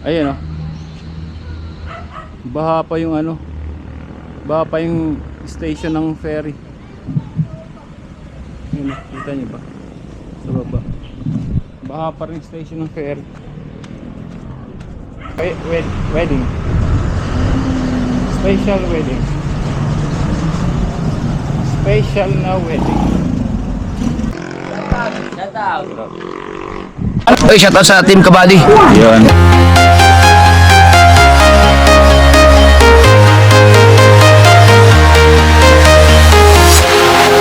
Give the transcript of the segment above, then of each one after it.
Ayan o. Baha pa yung ano. Baha pa yung station ng ferry. Ayan o, kita nyo ba? Sa baba. Baha pa rin station ng ferry. Wedding. Special wedding. Special na wedding. Oy, shoutout sa Team Kabali. Yun.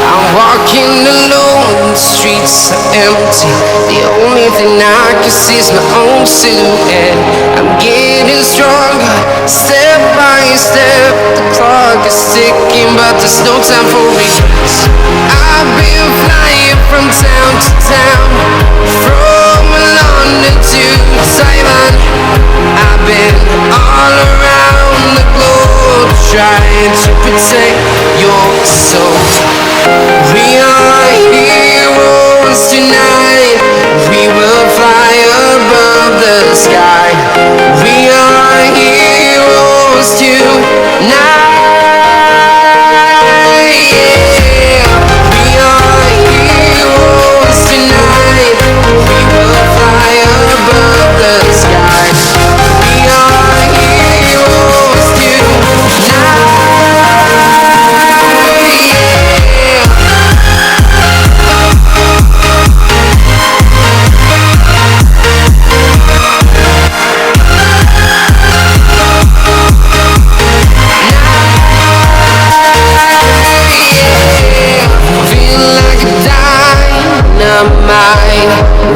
I'm walking alone, the streets are empty. The only thing I can see is my own silhouette. I'm getting stronger, step by step. The clock is ticking, but there's no time for regrets. I've been flying from town to town, from London to Taiwan. I've been all around the globe, trying to protect your soul. We are heroes tonight. We will fly above the sky. We are heroes tonight. Yeah. We are heroes tonight. We will fly above the sky. We are heroes tonight.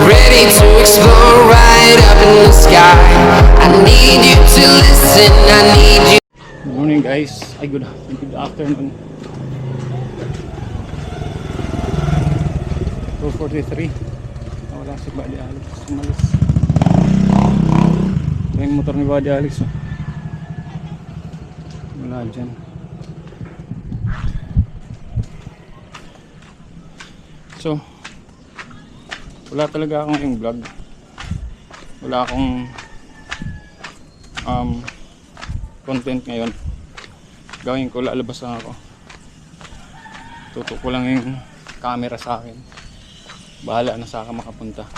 Ready to explore right up in the sky. I need you to listen, I need you. Good morning guys. Ay good afternoon. 2:43. Wala si Buddy Alex. Umalis. Ito yung motor ni Buddy Alex. Wala dyan. So wala talaga akong yung vlog. Wala akong content ngayon. Gawin ko, lalabas lang ako. Tutok ko lang yung camera sa akin. Bahala na sa akin makapunta.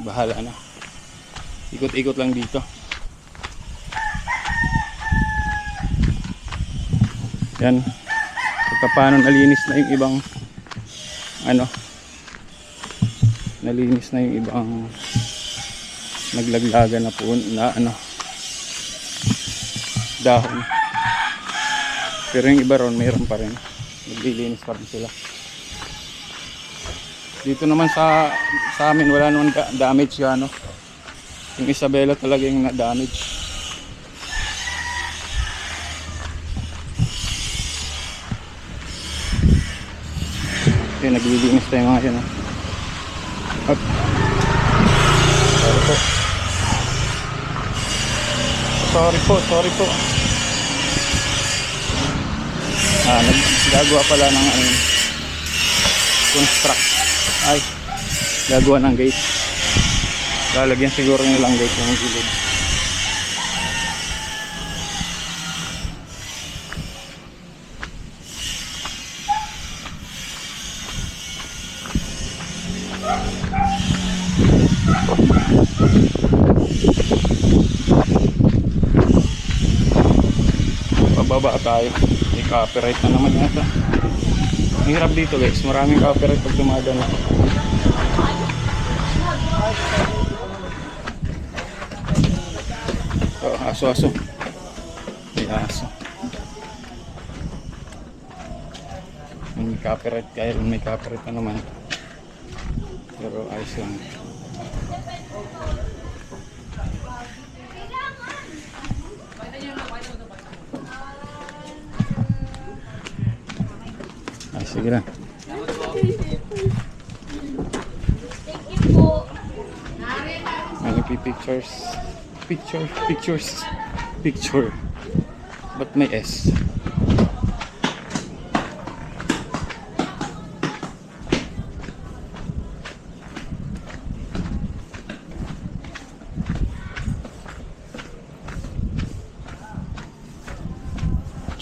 Bahala na. Ikot-ikot lang dito. Yan. Paano nalinis na yung ibang nalinis na yung ibang naglaglagan na po na dahon, pero yung iba ron mayroon pa rin, naglilinis pa rin sila. Dito naman sa amin wala naman damage yung yung Isabela talaga yung na-damage. Okay, naglilinis tayo mga yan. Up. Sorry po. Naggagawa pala ng construct. Ay, gagawa ng gate. Lalagyan siguro nilang gate yung gilid. Pababa tayo. May copyright na naman yata. Ang hirap dito guys, maraming copyright pag dumadaan ako. Aso. May aso. May copyright, kaya may copyright na naman. Pero ayos lang. Ay, sige lang. Picture. Ba't may S?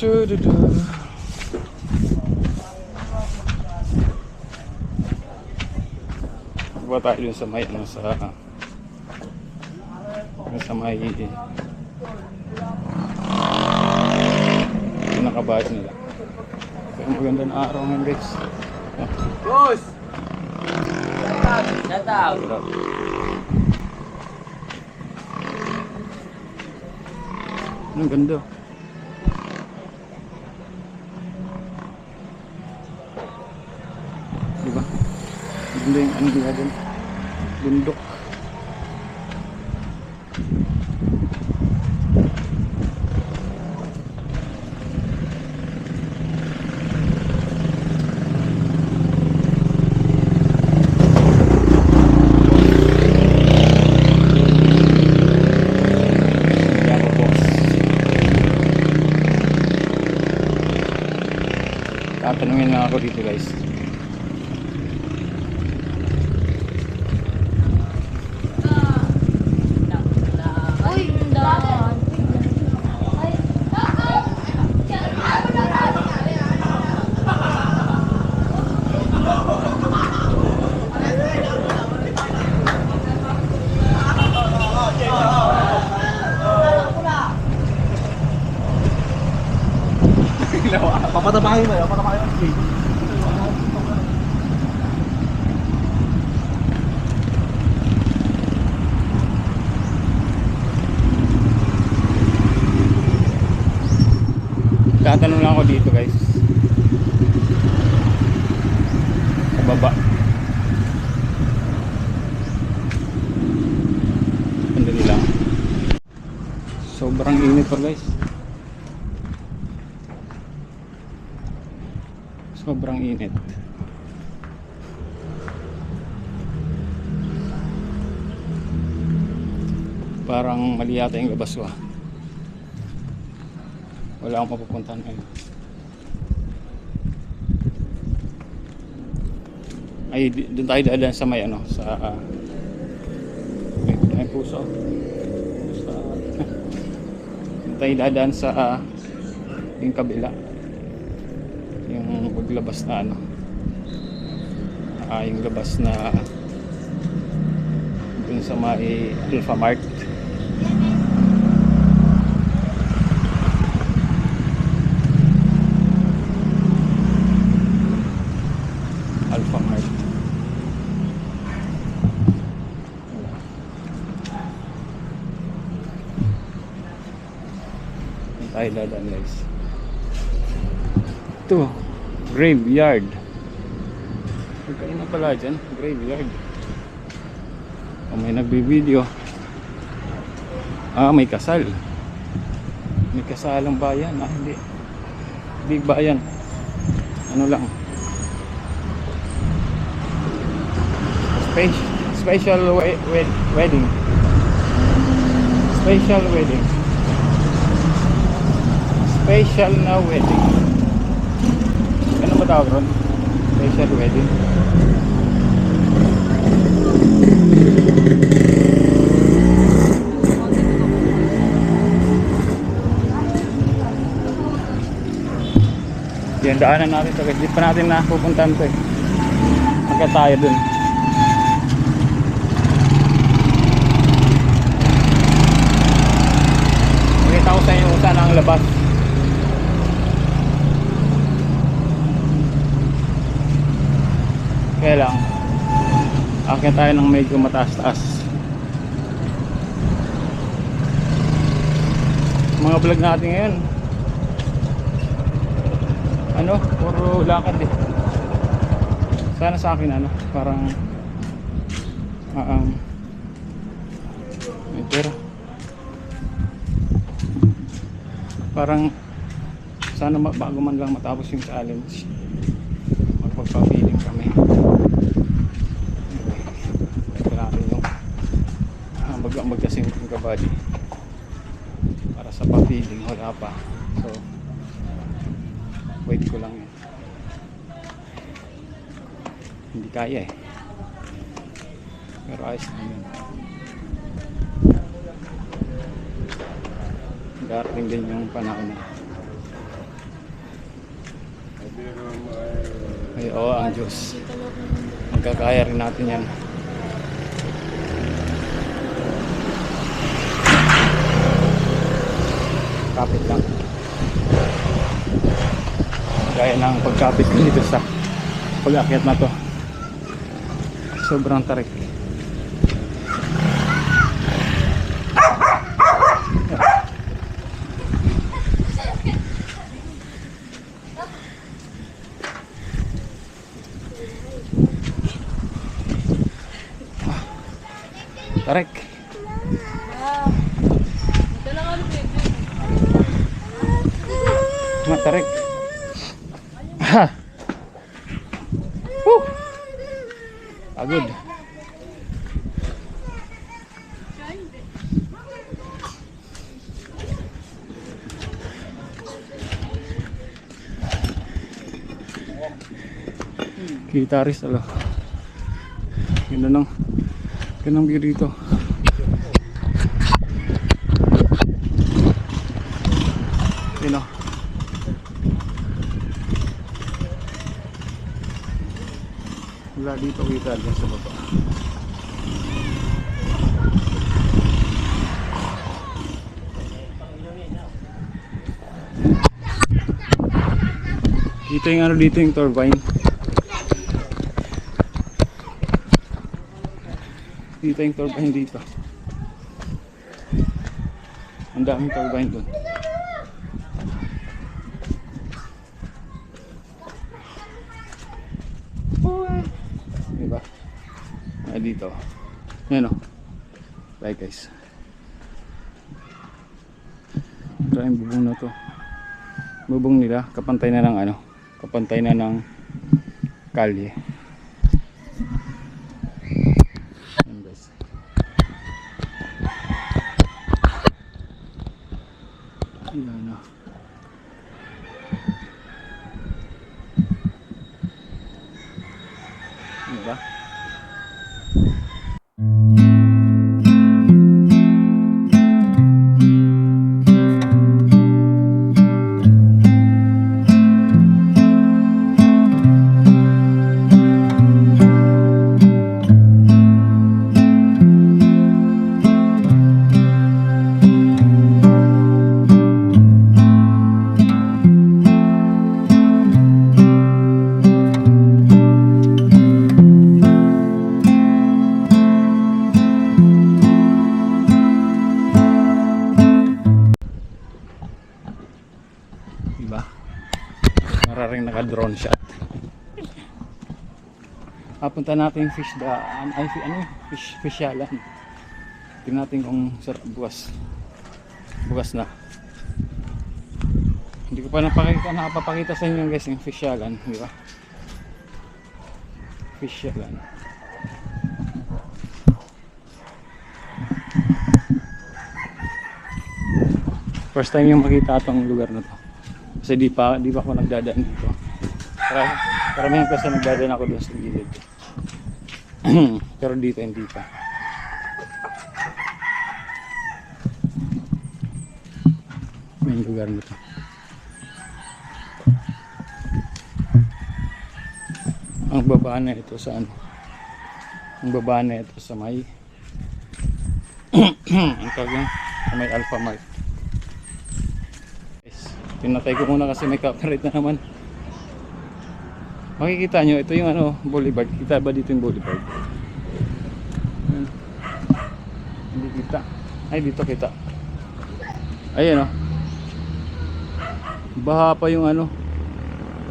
Du-du-du. Buka tayo dun sa may ano sa may pinakabayad nila. Pero maganda na araw ngayon guys. Boss! Shut up! Ang ganda. Diba? Ganda yung ano nila dun. Bundok. Yan po, boss. Tatanungin lang ako dito guys. Papatabahin mo yun, papatabahin mo. Tatanong lang ako dito guys. Sa baba. Sandali lang. Sobrang init pa guys. Sobrang init. Parang mali yata yung labas ko. Wala akong mapupuntahan ngayon. Ay, doon tayo dadaan sa may ano, sa may puso. Sa doon tayo dadaan sa yung kabila. Yung paglabas na ano. Yung labas na doon sa may Alpha Mart. Alpha Mart. Tayo dadaan guys. Ito, graveyard. Magkain na pala dyan, graveyard. O may nagbibideo. May kasal. May kasalang bayan. Hindi. Hindi bayan. Ano lang. Special wedding. Special wedding. Special na wedding. Ano ba tawag ron? Special wedding. Yan, daanan natin ito. Hindi pa natin napupuntahan ito eh. Magka tayo dun. Pakita ko sa inyo kung saan ang labas. Kaya lang, akyat tayo ng medyo mataas-taas. Mga vlog natin ngayon, ano, puro lakad eh. Sana sa akin ano, parang may pera. Parang sana bago man lang matapos yung challenge, magpagpa-feeling kami. Ito natin yung magkasing kabady para sa pa-feeling, wala pa. So wait ko lang yun. Hindi kaya eh, pero ayos na yun. Darating din yung panahon na Ay, oo, ang Diyos. Magkakaya rin natin yan. Kapit lang. Gaya ng pagkapit ko dito sa pag-akyat na to. Sobrang tarik. Tarik. Tarik. Ha. Pagod. Gitaris alo. Ganda ng view dito. Yun o. Wala dito kita dyan sa baba. Dito yung ano dito yung turbine. Dito yung turbine dito. Ang daming turbine doon. Diba? Ay dito. Yan o. Bye guys. Ito yung bubong na to. Bubong nila. Kapantay na ng ano. Kapantay na ng kalye. Ayan na. Diba? Diba? Mararing naka-drone shot. Papunta natin yung fish daan. Ay, fisyalan. Tingnan natin kung sarap bukas. Bukas na. Hindi ko pa nakapapakita sa inyo guys yung fisyalan. Diba? Fisyalan. First time yung makita itong lugar na to. Kasi di pa ako nagdadaan dito. Karamihan kasi nagdadaan ako doon sa gilid. Pero dito hindi pa. May lugar na to. Ang baba na ito sa ano? Ang baba na ito sa may ang tawag yan? Sa may Alpha Mart. Pinatay ko muna kasi may copyright na naman. Makikita nyo, ito yung ano, boulevard. Kita ba dito yung boulevard? Hindi kita. Ay, dito kita. Ayan o. Baha pa yung ano.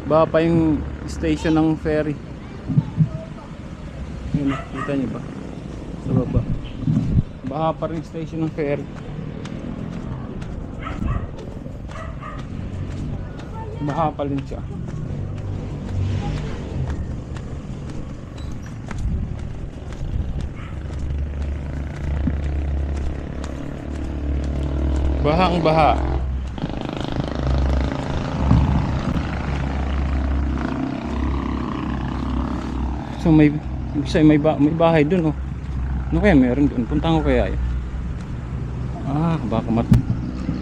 Baha pa yung station ng ferry. Ayan o, kita nyo ba? Sa baba. Baha pa rin station ng ferry. Baha pa rin siya. Bahang baha. So may bahay dun oh. Ano kaya meron dun? Puntahan ko kaya yun.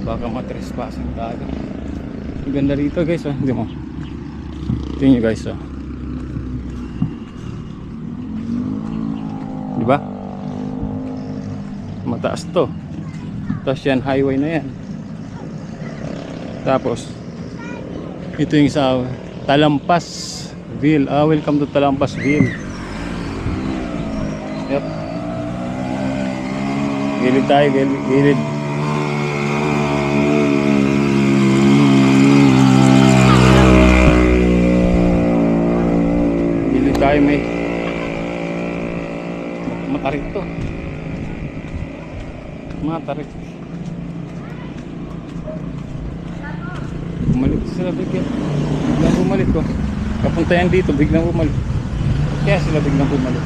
Baka matrespassing tayo. Ang ganda rito guys, hindi mo. Tingnan nyo guys, oh. Diba? Mataas to. Tapos yan, highway na yan. Tapos ito yung sa Talampasville. Welcome to Talampasville. Yep. Gilid tayo, gilid. Gilid tayo, may matarik to. Matarik. Bumalik sila bigyan. Biglang bumalik ko. Kapunta yan dito, biglang bumalik. Kaya sila biglang bumalik.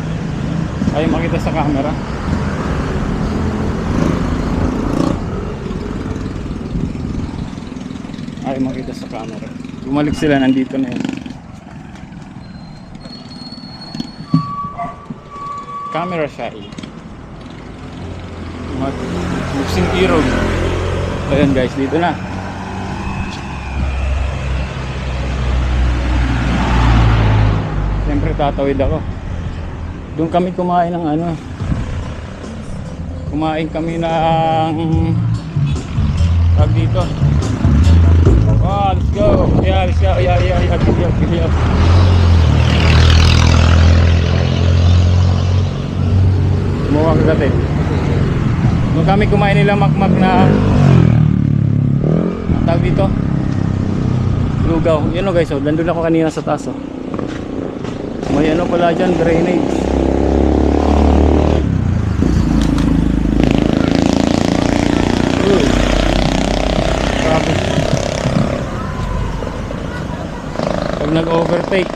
Ayaw makita sa camera. Ayaw makita sa camera. Bumalik sila, nandito na yan. Camera shy. Magsing irog. Ayan guys, dito na. Siyempre tatawid ako. Doon kami kumain ng ano. Kumain kami ng tag dito. Oh, let's go. Yeah, let's go. Yeah. Mukhang kagati. Doon kami kumain nila makmak na tag dito. Lugaw. Yan o guys, oh. Nandun ako kanina sa taas, oh. May ano pala dyan, drainage. Grabe. Pag nag-overtake,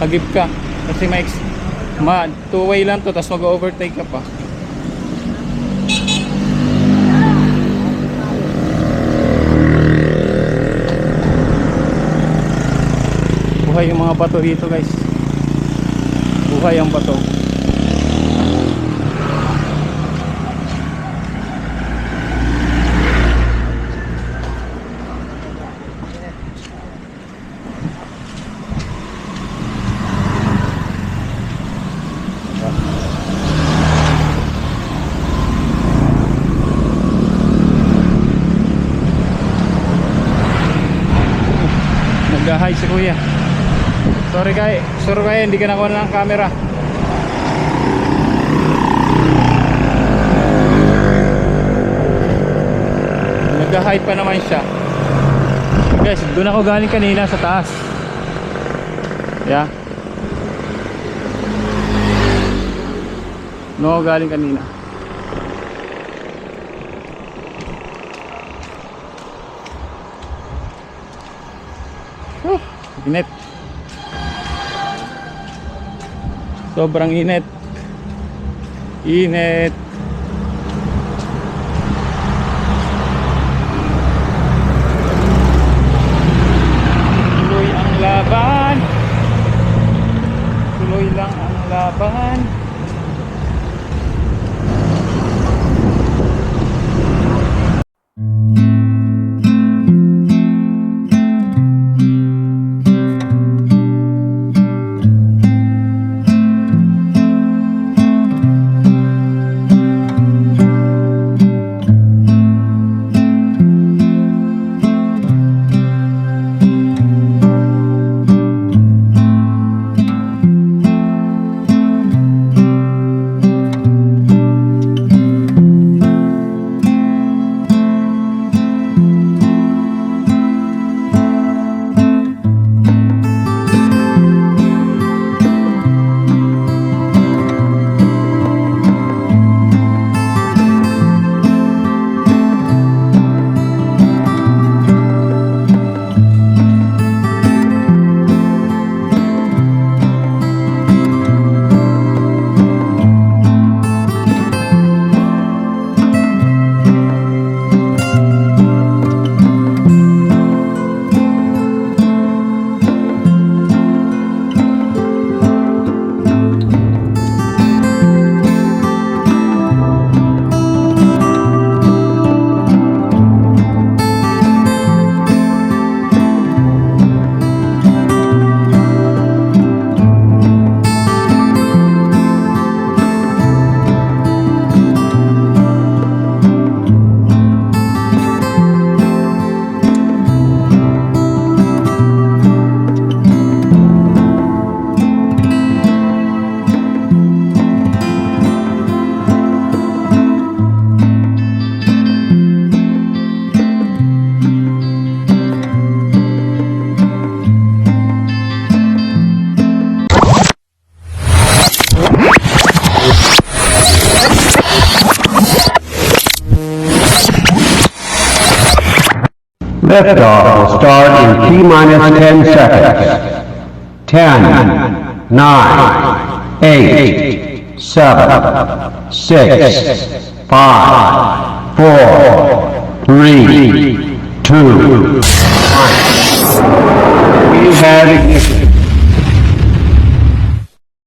agip ka. Kasi may two-way lang to, tapos mag-overtake ka pa. Buhay yung mga bato dito guys. Buhay ang bato. Nag-hi si kuya. Sorry kaya hindi ka nakuha ng camera. Nag-hi pa naman siya. Guys, doon ako galing kanina sa taas. Yeah. Doon ako galing kanina. Init. Sobrang init. Init. Tuloy ang laban. Tuloy lang ang laban. Liftoff will start in T-minus 10 seconds. 10, 9, 8, 7, 6, 5, 4, 3, 2, 1. We have ignition.